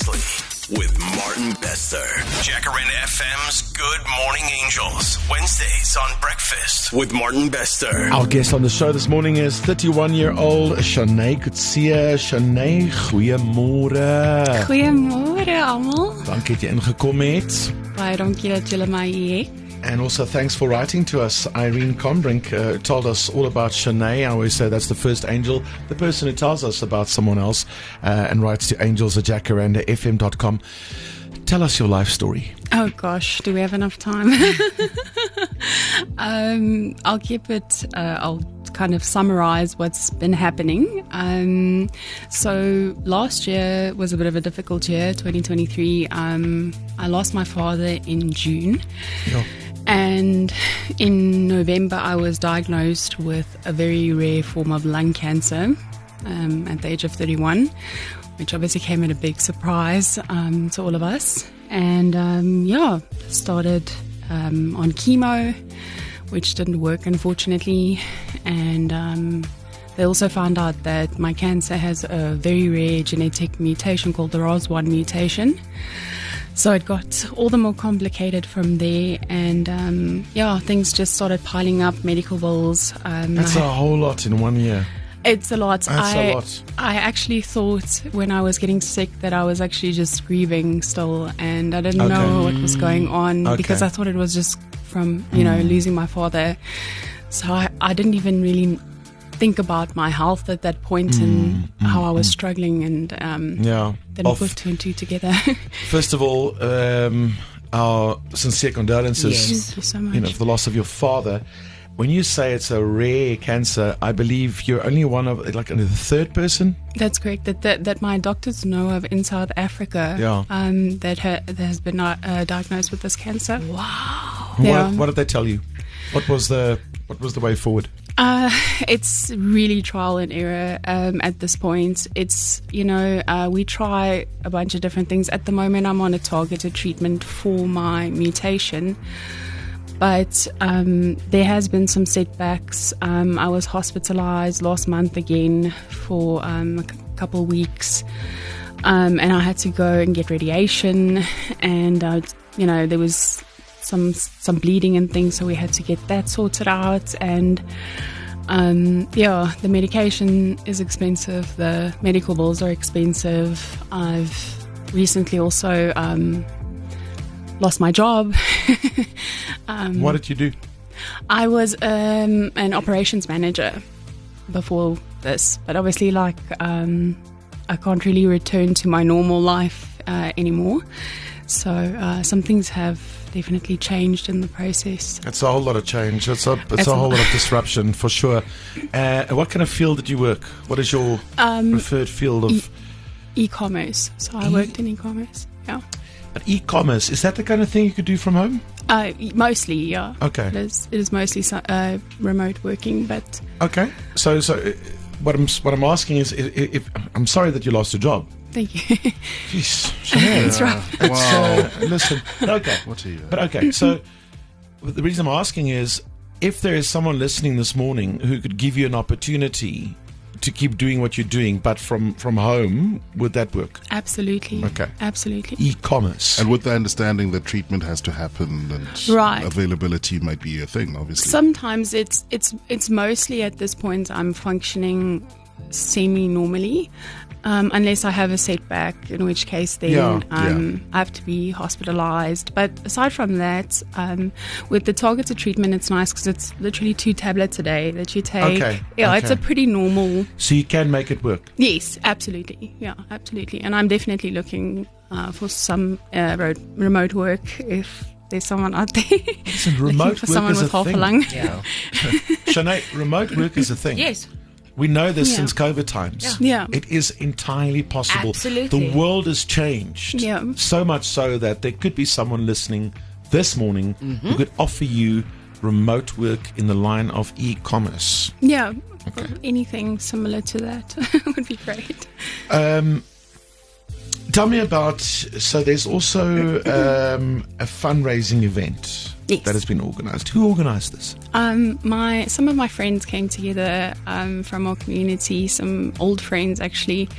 Honestly, with Martin Bester. Jacaranda FM's Good Morning Angels. Wednesdays on Breakfast with Martin Bester. Our guest on the show this morning is 31-year-old Chané. Chané, goeiemôre. Goeiemôre almal. Dankie dat jy ingekom het. Baie dankie dat julle my hier het. And also thanks for writing to us. Irene Combrink told us all about Chané. I always say that's the first angel, the person who tells us about someone else, and writes to angels@jacarandafm.com. Tell us your life story. Oh gosh, do we have enough time? I'll keep it, I'll kind of summarize what's been happening. So last year was a bit of a difficult year, 2023. I lost my father in June. Yeah. And in November, I was diagnosed with a very rare form of lung cancer at the age of 31, which obviously came at a big surprise to all of us. And started on chemo, which didn't work, unfortunately. And they also found out that my cancer has a very rare genetic mutation called the ROS1 mutation. So it got all the more complicated from there, and things just started piling up, medical bills. That's a whole lot in 1 year. It's a lot. That's a lot. I actually thought when I was getting sick that I was actually just grieving still, and I didn't know what was going on because I thought it was just from, losing my father. So I didn't even really think about my health at that point and how I was struggling, and then put two and two together. First of all, our sincere condolences. Yes. Thank you so much. For the loss of your father. When you say it's a rare cancer, I believe you're only one of the third person. That's correct. That my doctors know of in South Africa. Yeah. That has been diagnosed with this cancer. Wow. Yeah. What did they tell you? What was the way forward? It's really trial and error at this point. It's, we try a bunch of different things. At the moment, I'm on a targeted treatment for my mutation. But there has been some setbacks. I was hospitalized last month again for a couple of weeks. And I had to go and get radiation. And, there was some bleeding and things, so we had to get that sorted out. And the medication is expensive, the medical bills are expensive. I've recently also lost my job. What did you do? I was an operations manager before this, but obviously I can't really return to my normal life anymore. So some things have definitely changed in the process. It's a whole lot of change. It's a whole lot of disruption for sure. What kind of field did you work? What is your preferred field of e-commerce? So I worked in e-commerce. Yeah. But e-commerce, is that the kind of thing you could do from home? Mostly, yeah. Okay. It is mostly remote working, but okay. So what I'm asking is, if I'm sorry that you lost your job. Thank you. Jeez, Chané. It's rough. Wow. Listen, okay. What are you? But okay, so the reason I'm asking is, if there is someone listening this morning who could give you an opportunity to keep doing what you're doing, but from home, would that work? Absolutely. Okay. Absolutely. E-commerce. And with the understanding that treatment has to happen and availability might be a thing, obviously. Sometimes it's mostly at this point I'm functioning semi-normally. Unless I have a setback, in which case then I have to be hospitalized. But aside from that, with the targeted treatment, it's nice because it's literally 2 tablets a day that you take. Okay. It's a pretty normal. So you can make it work? Yes, absolutely. Yeah, absolutely. And I'm definitely looking for some remote work if there's someone out there. Listen, remote for work someone is with a half thing. a lung. Yeah. Chané, remote work is a thing. Yes. We know this since COVID times. Yeah. It is entirely possible. Absolutely. The world has changed. Yeah. So much so that there could be someone listening this morning who could offer you remote work in the line of e-commerce. Yeah. Okay. Anything similar to that would be great. Tell me about, so there's also a fundraising event Yes. that has been organised. Who organised this? Some of my friends came together from our community, some old friends actually.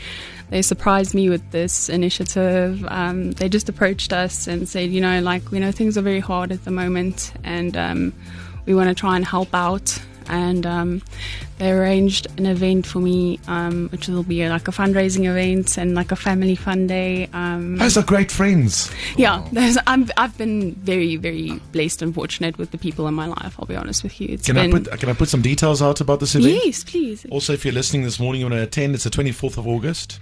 they surprised me with this initiative. They just approached us and said, we know things are very hard at the moment, and we want to try and help out. And they arranged an event for me, which will be like a fundraising event and like a family fun day. Those are great friends. Yeah, I've been very, very blessed and fortunate with the people in my life, I'll be honest with you. Can I put some details out about this event? Yes, please. Also, if you're listening this morning, you want to attend, it's the 24th of August.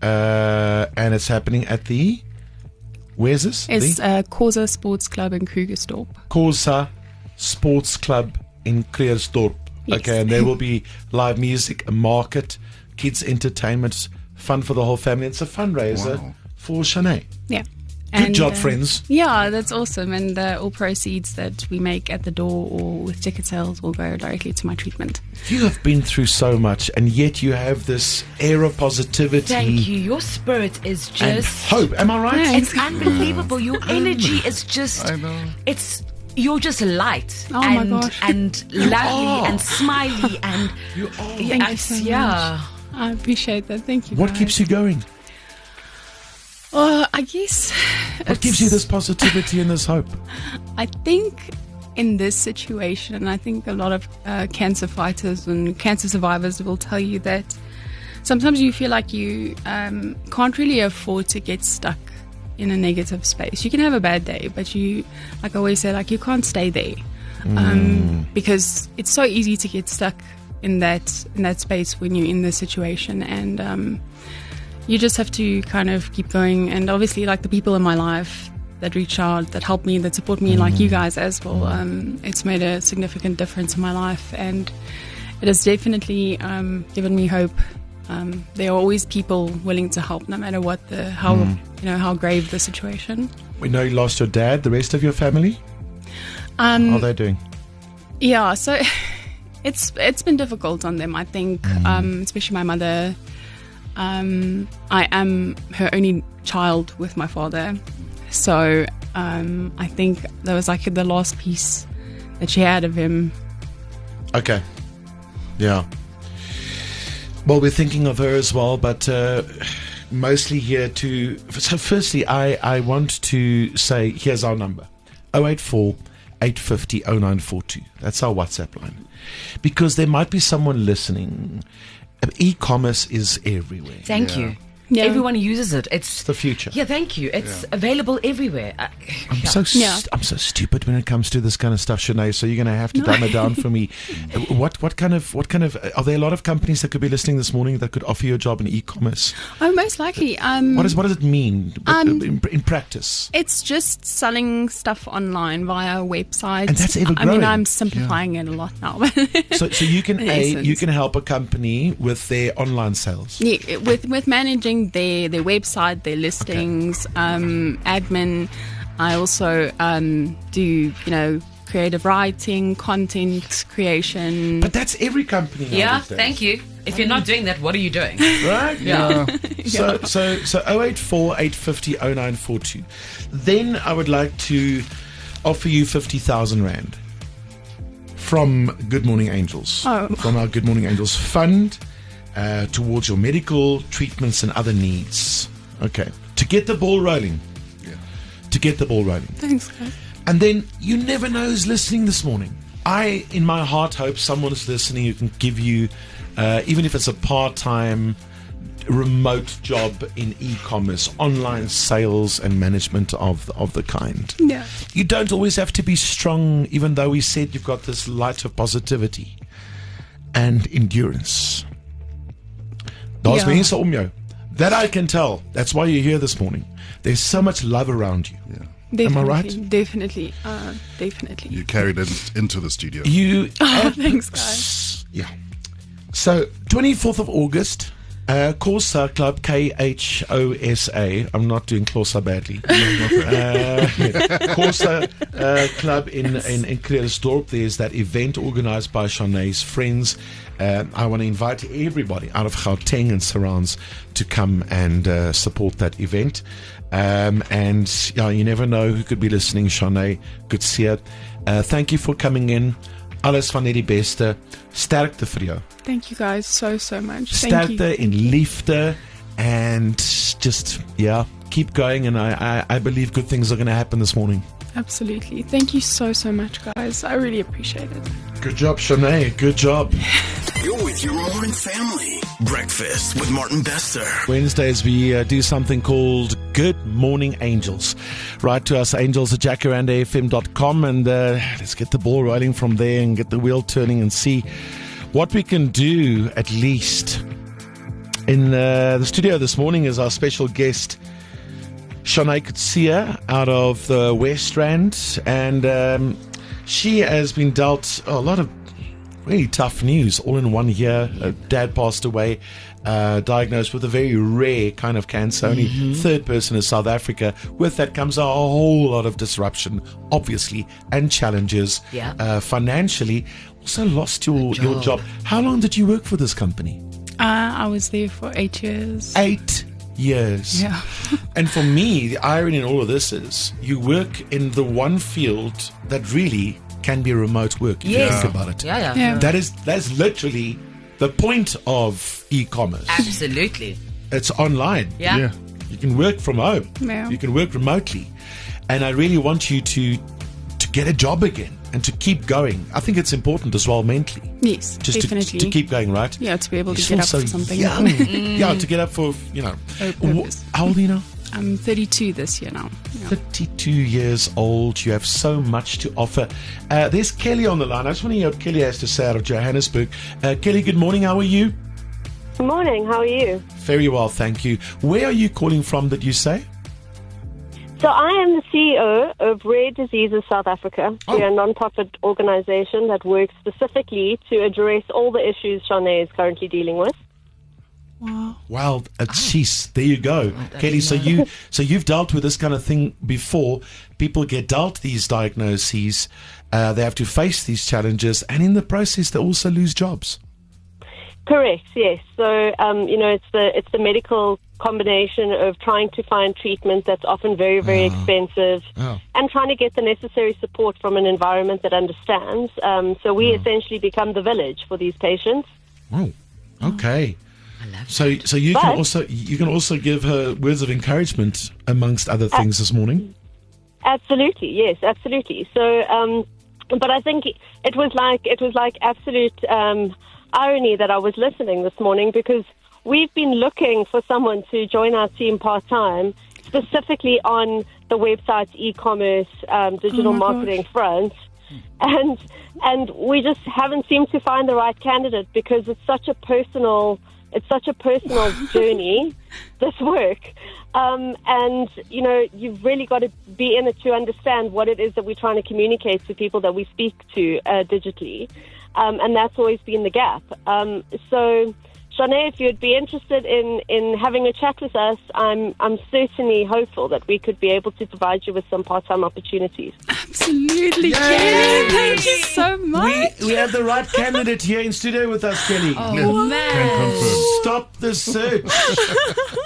And it's happening at the... Where's this? It's Corsa Sports Club in Krugersdorp. Corsa Sports Club in Krugersdorp. Yes. Okay, and there will be live music, a market, kids entertainment, fun for the whole family. It's a fundraiser for Chané. Yeah. Good job, friends. Yeah, that's awesome. And all proceeds that we make at the door or with ticket sales will go directly to my treatment. You have been through so much, and yet you have this air of positivity. Thank you. Your spirit is just... and hope. Am I right? It's unbelievable. Your energy is just... I know. You're just light my gosh. and lovely and smiley and... You are. Thank you so much. I appreciate that. Thank you. What guys. keeps you going? I guess... What gives you this positivity and this hope? I think in this situation, and I think a lot of cancer fighters and cancer survivors will tell you that sometimes you feel like you can't really afford to get stuck in a negative space. You can have a bad day, but you, like I always say, like, you can't stay there because it's so easy to get stuck in that space when you're in this situation, and you just have to kind of keep going. And obviously, like, the people in my life that reach out, that help me, that support me, like you guys as well, it's made a significant difference in my life, and it has definitely given me hope. There are always people willing to help, no matter what how grave the situation. We know you lost your dad. The rest of your family, how are they doing? Yeah, so it's been difficult on them, I think, especially my mother. I am her only child with my father, so I think that was like the last piece that she had of him. Okay, yeah. Well, we're thinking of her as well, but mostly here to... So firstly, I want to say, here's our number, 084 850 0942. That's our WhatsApp line. Because there might be someone listening. E-commerce is everywhere. Thank you. Yeah. Everyone uses it. It's the future. Yeah, thank you. It's available everywhere. I'm so stupid when it comes to this kind of stuff, Chané. So you're going to have to dumb it down for me. What kind of? Are there a lot of companies that could be listening this morning that could offer you a job in e-commerce? Oh, most likely. What does it mean in practice? It's just selling stuff online via websites. And that's ever growing. I mean, I'm simplifying it a lot now. so you can you can help a company with their online sales. Yeah, with managing their website, their listings, admin. I also do creative writing, content creation. But that's every company now. Yeah, thank you. If you're not doing that, what are you doing? Right? Yeah. So 084 850 0942. Then I would like to offer you 50,000 Rand from Good Morning Angels. From our Good Morning Angels fund. Towards your medical treatments and other needs. Okay. To get the ball rolling. Yeah. To get the ball rolling. Thanks, guys. And then you never know who's listening this morning. I, in my heart, hope someone is listening who can give you, even if it's a part-time, remote job in e-commerce, online sales and management of the kind. Yeah. You don't always have to be strong, even though we said you've got this light of positivity and endurance. Daar's mense om jou. That I can tell. That's why you're here this morning. There's so much love around you. Yeah. Definitely, am I right? Definitely. Definitely. You carried it into the studio. Thanks, guys. Yeah. So, 24th of August, Corsa Club, KHOSA. I'm not doing Corsa badly. Corsa Club in Krugersdorp. There's that event organized by Chané's friends. I want to invite everybody out of Gauteng and surrounds to come and support that event. And you never know who could be listening. Chané, good to see you. Thank you for coming in. Alles van die beste. Sterkte vir jou. Thank you guys so much. Sterkte en liefde and just, keep going. And I believe good things are going to happen this morning. Absolutely. Thank you so much, guys. I really appreciate it. Good job, Chané. Good job. You're with your morning family. Breakfast with Martin Bester. Wednesdays, we do something called Good Morning Angels. Write to us, angels@jacarandafm.com, and let's get the ball rolling from there and get the wheel turning and see what we can do at least. In the studio this morning is our special guest, Chané out of the West Rand, and she has been dealt a lot of really tough news all in 1 year. Dad passed away, diagnosed with a very rare kind of cancer, only third person in South Africa. With that comes a whole lot of disruption, obviously, and challenges. Financially. Also lost your job. How long did you work for this company? I was there for 8 years. 8 years. Yeah. And for me, the irony in all of this is you work in the one field that really can be remote work, if you think about it. Yeah. That's literally the point of e-commerce. Absolutely. It's online. Yeah. You can work from home. Yeah. You can work remotely. And I really want you to get a job again and to keep going. I think it's important as well mentally. Yes, Just definitely. to keep going, right? Yeah, to be able to You're get up still for so something. young. Yeah, to get up for, purpose. How old are you now? I'm 32 this year now. Yeah. 32 years old. You have so much to offer. There's Kelly on the line. I just want to hear what Kelly has to say out of Johannesburg. Kelly, good morning. How are you? Good morning. How are you? Very well, thank you. Where are you calling from, did you say? So I am the CEO of Rare Diseases South Africa. Oh. We're a non-profit organization that works specifically to address all the issues Chané is currently dealing with. Wow. Well, jeez, there you go, Kelly. So you've dealt with this kind of thing before. People get dealt these diagnoses. They have to face these challenges, and in the process, they also lose jobs. Correct. Yes. So it's the medical combination of trying to find treatment that's often very, very expensive, and trying to get the necessary support from an environment that understands. So we essentially become the village for these patients. Oh, okay. So you can also give her words of encouragement amongst other things this morning. Absolutely, yes, absolutely. So, but I think it was like absolute irony that I was listening this morning, because we've been looking for someone to join our team part-time, specifically on the website's e-commerce, digital marketing front. And we just haven't seemed to find the right candidate, because it's such a personal journey, this work. And, you've really got to be in it to understand what it is that we're trying to communicate to people that we speak to digitally. And that's always been the gap. So, Chané, if you'd be interested in having a chat with us, I'm certainly hopeful that we could be able to provide you with some part-time opportunities. Absolutely, Kelly. Thank you so much. We have the right candidate here in studio with us, Kelly. Oh, man. Stop the search.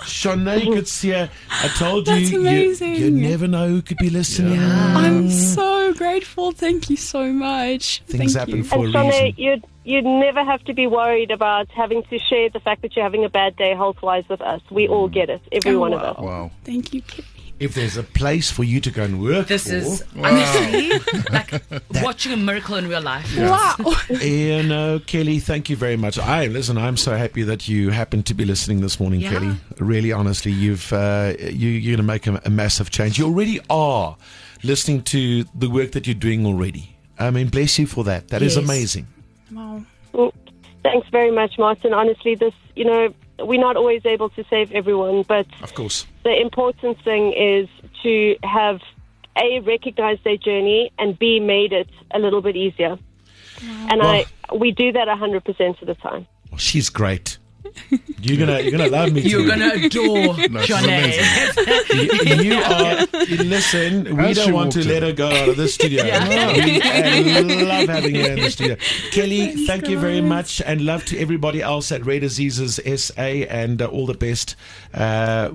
Chané Kutsia, I told That's you, amazing. you never know who could be listening. I'm so grateful. Thank you so much. Things Thank happen you. for And a Chané, reason. you'd never have to be worried about having to share the fact that you're having a bad day health-wise with us. We all get it, every one of us. Wow. Thank you, Kelly. If there's a place for you to go and work This for, is honestly like watching a miracle in real life. Wow. Kelly, thank you very much. I'm so happy that you happen to be listening this morning, Yeah. Kelly. Really, honestly, you're going to make a massive change. You already are listening to the work that you're doing already. I mean, bless you for that. That is Yes. amazing. Wow. Well, thanks very much, Martin. Honestly, we're not always able to save everyone, but Of course. the important thing is to have A, recognized their journey, and B, made it a little bit easier. And we do that 100% of the time. Well, she's great. You're gonna love me too. You're gonna adore Chané. You are. Listen, we As she don't want to walked let in. her go out of the studio. We love having her in the studio. Kelly, thank you very much, and love to everybody else at Rare Diseases SA, and all the best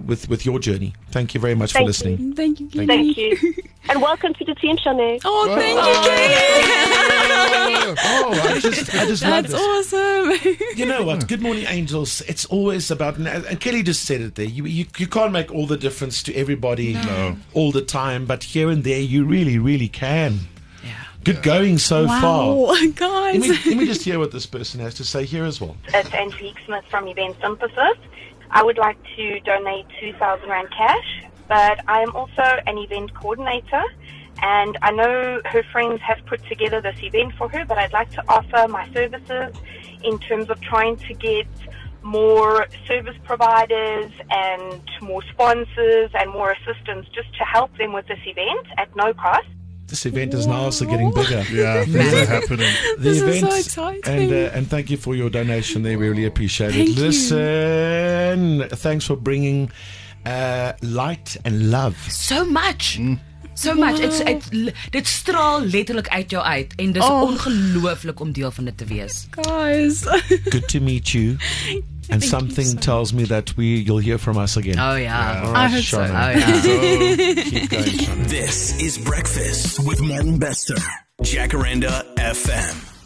with your journey. Thank you very much for listening. Thank you, Kelly. Thank you. And welcome to the team, Chané. Oh, thank you, Kelly. I just love That's this. awesome. You know what? Good morning, angels. It's always about, and Kelly just said it there. You can't make all the difference to everybody all the time, but here and there, you really, really can. Yeah. Good going so far. Wow, guys. Let me just hear what this person has to say here as well. It's Angelique Smith from Event Synthesis. I would like to donate 2,000 Rand cash, but I am also an event coordinator, and I know her friends have put together this event for her, but I'd like to offer my services in terms of trying to get more service providers and more sponsors and more assistance just to help them with this event at no cost. This event is now also getting bigger. Yeah, things are happening. The This is event, so exciting. and thank you for your donation there. We really appreciate Thank it. you. Listen, thanks for bringing light and love. So much. So much. Dit straal letterlik uit jou uit en dis ongelooflik om deel van dit te wees. Guys. Good to meet you. And something tells me that you'll hear from us again. Oh yeah. All I right, hope so. Chané. Keep going, Chané. This is Breakfast with Martin Bester. Jacaranda FM.